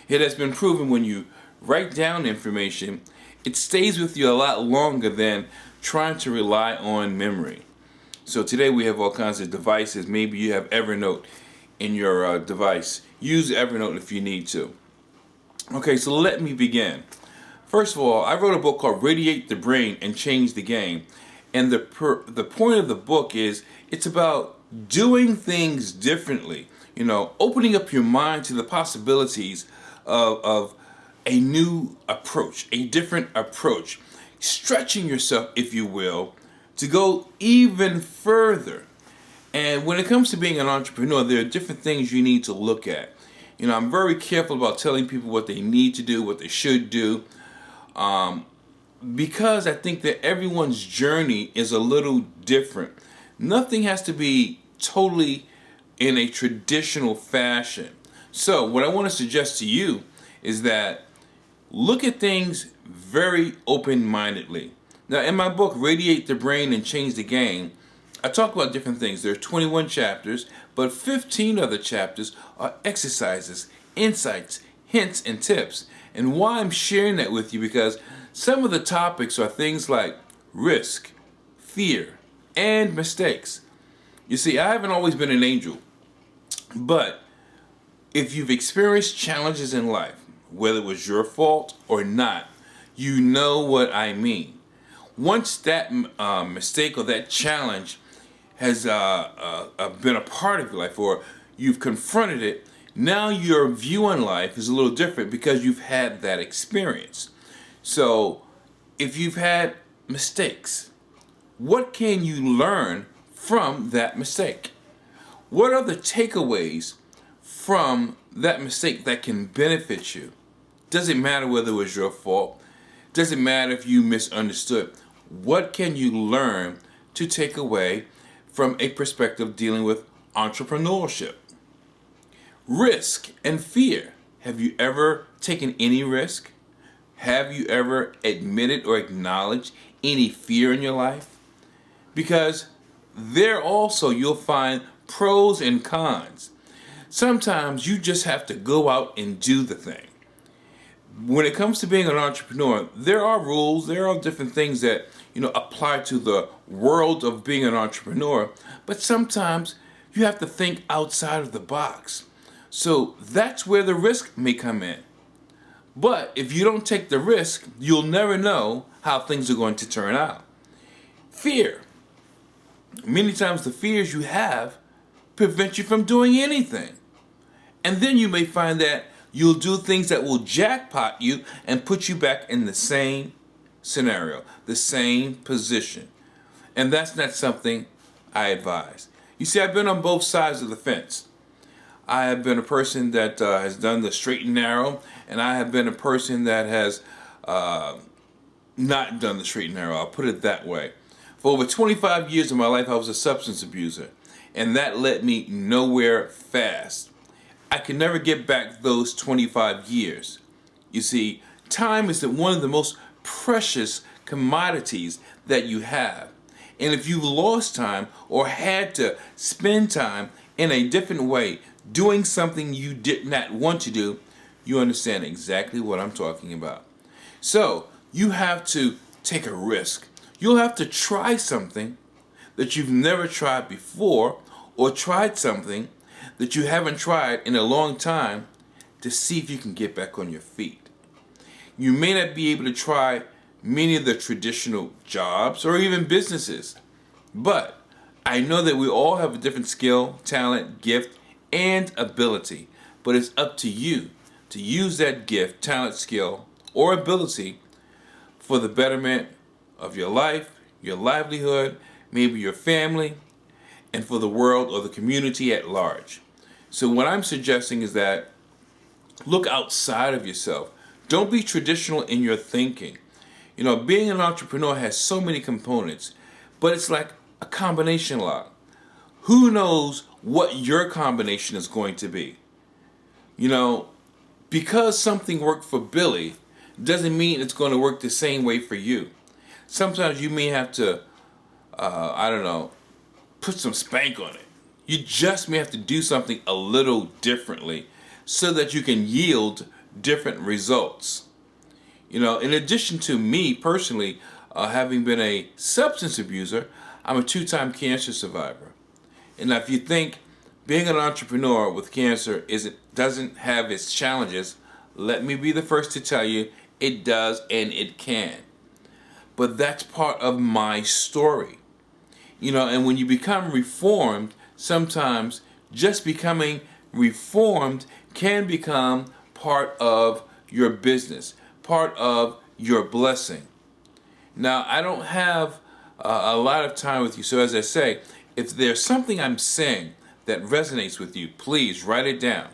It has been proven when you write down information, it stays with you a lot longer than trying to rely on memory. So today we have all kinds of devices. Maybe you have Evernote in your device. Use Evernote if you need to. Okay, so let me begin. First of all, I wrote a book called Radiate the Brain and Change the Game. And the point of the book is it's about doing things differently. Opening up your mind to the possibilities of a new approach, a different approach. Stretching yourself, if you will, to go even further. And when it comes to being an entrepreneur, there are different things you need to look at. I'm very careful about telling people what they need to do, what they should do, because I think that everyone's journey is a little different. Nothing has to be totally in a traditional fashion. So what I want to suggest to you is that look at things very open-mindedly. Now, in my book, Radiate the Brain and Change the Game, I talk about different things. There are 21 chapters, but 15 of the chapters are exercises, insights, hints, and tips. And why I'm sharing that with you, because some of the topics are things like risk, fear, and mistakes. You see, I haven't always been an angel, but if you've experienced challenges in life, whether it was your fault or not, you know what I mean. Once that mistake or that challenge has been a part of your life, or you've confronted it, now your view on life is a little different because you've had that experience. So if you've had mistakes, what can you learn from that mistake? What are the takeaways from that mistake that can benefit you? Doesn't matter whether it was your fault. Doesn't matter if you misunderstood. What can you learn to take away from a perspective dealing with entrepreneurship? Risk and fear. Have you ever taken any risk? Have you ever admitted or acknowledged any fear in your life? Because there also you'll find pros and cons. Sometimes you just have to go out and do the thing. When it comes to being an entrepreneur, there are rules, there are different things that apply to the world of being an entrepreneur, but sometimes you have to think outside of the box. So that's where the risk may come in. But if you don't take the risk, you'll never know how things are going to turn out. Fear. Many times the fears you have prevent you from doing anything. And then you may find that you'll do things that will jackpot you and put you back in the same scenario, the same position. And that's not something I advise. You see, I've been on both sides of the fence. I have been a person that has done the straight and narrow, and I have been a person that has not done the straight and narrow. I'll put it that way. For over 25 years of my life, I was a substance abuser, and that led me nowhere fast. I could never get back those 25 years. You see, time is one of the most precious commodities that you have. And if you've lost time or had to spend time in a different way, doing something you did not want to do, you understand exactly what I'm talking about. So you have to take a risk. You'll have to try something that you've never tried before, or tried something that you haven't tried in a long time, to see if you can get back on your feet. You may not be able to try many of the traditional jobs or even businesses, but I know that we all have a different skill, talent, gift, and ability. But it's up to you to use that gift, talent, skill, or ability for the betterment of your life, your livelihood, maybe your family, and for the world or the community at large. So what I'm suggesting is that look outside of yourself. Don't be traditional in your thinking. Being an entrepreneur has so many components, but it's like a combination lock. Who knows what your combination is going to be? Because something worked for Billy doesn't mean it's going to work the same way for you. Sometimes you may have to, put some spank on it. You just may have to do something a little differently so that you can yield different results. In addition to me personally having been a substance abuser, I'm a two-time cancer survivor. And now if you think being an entrepreneur with cancer doesn't have its challenges, let me be the first to tell you it does and it can. But that's part of my story. And when you become reformed, sometimes just becoming reformed can become part of your business, part of your blessing. Now, I don't have a lot of time with you, so as I say, if there's something I'm saying that resonates with you, please write it down.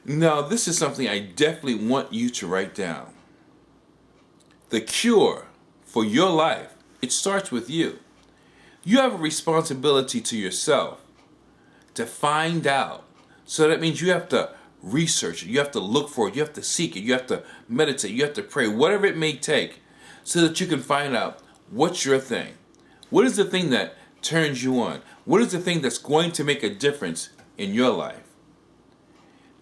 Now, this is something I definitely want you to write down. The cure for your life, it starts with you. You have a responsibility to yourself to find out. So that means you have to research it, you have to look for it, you have to seek it, you have to meditate, you have to pray, whatever it may take, so that you can find out what's your thing. What is the thing that turns you on? What is the thing that's going to make a difference in your life?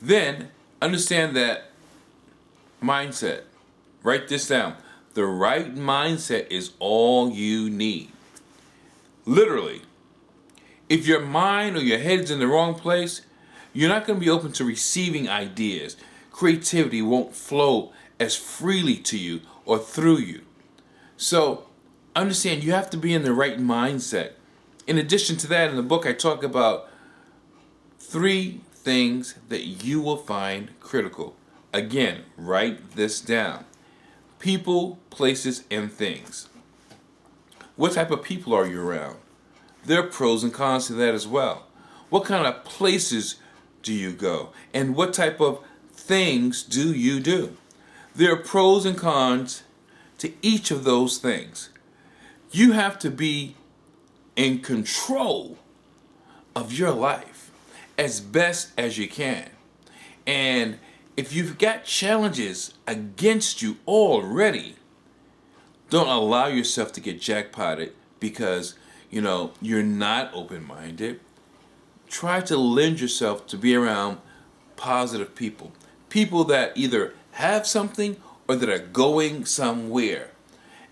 Then understand that mindset. Write this down. The right mindset is all you need. Literally, if your mind or your head's in the wrong place, you're not going to be open to receiving ideas. Creativity won't flow as freely to you or through you. So understand you have to be in the right mindset. In addition to that, in the book I talk about 3 things that you will find critical. Again, write this down. People, places, and things. What type of people are you around? There are pros and cons to that as well. What kind of places do you go? And what type of things do you do? There are pros and cons to each of those things. You have to be in control of your life as best as you can. And if you've got challenges against you already, don't allow yourself to get jackpotted because you're not open-minded. Try to lend yourself to be around positive people. People that either have something or that are going somewhere.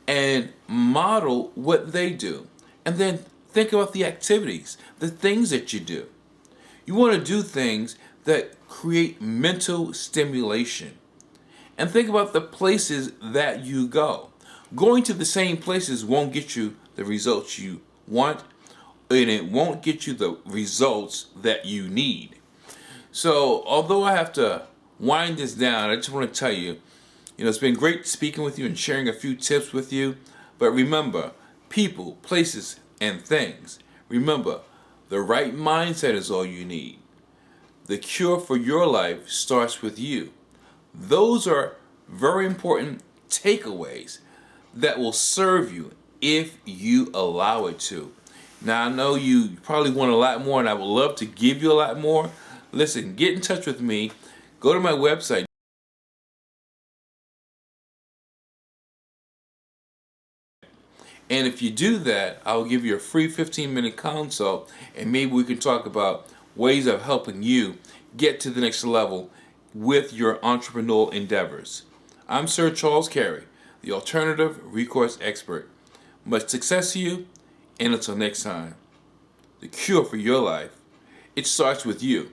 And model what they do. And then think about the activities, the things that you do. You want to do things that create mental stimulation. And think about the places that you go. Going to the same places won't get you the results you want, and it won't get you the results that you need. So, although I have to wind this down, I just want to tell you, it's been great speaking with you and sharing a few tips with you. But remember, people, places, and things. Remember, the right mindset is all you need. The cure for your life starts with you. Those are very important takeaways that will serve you if you allow it to. Now, I know you probably want a lot more, and I would love to give you a lot more. Listen, get in touch with me. Go to my website. And if you do that, I'll give you a free 15-minute consult, and maybe we can talk about ways of helping you get to the next level with your entrepreneurial endeavors. I'm Sir Charles Carey, the alternative recourse expert. Much success to you, and until next time, the cure for your life, it starts with you.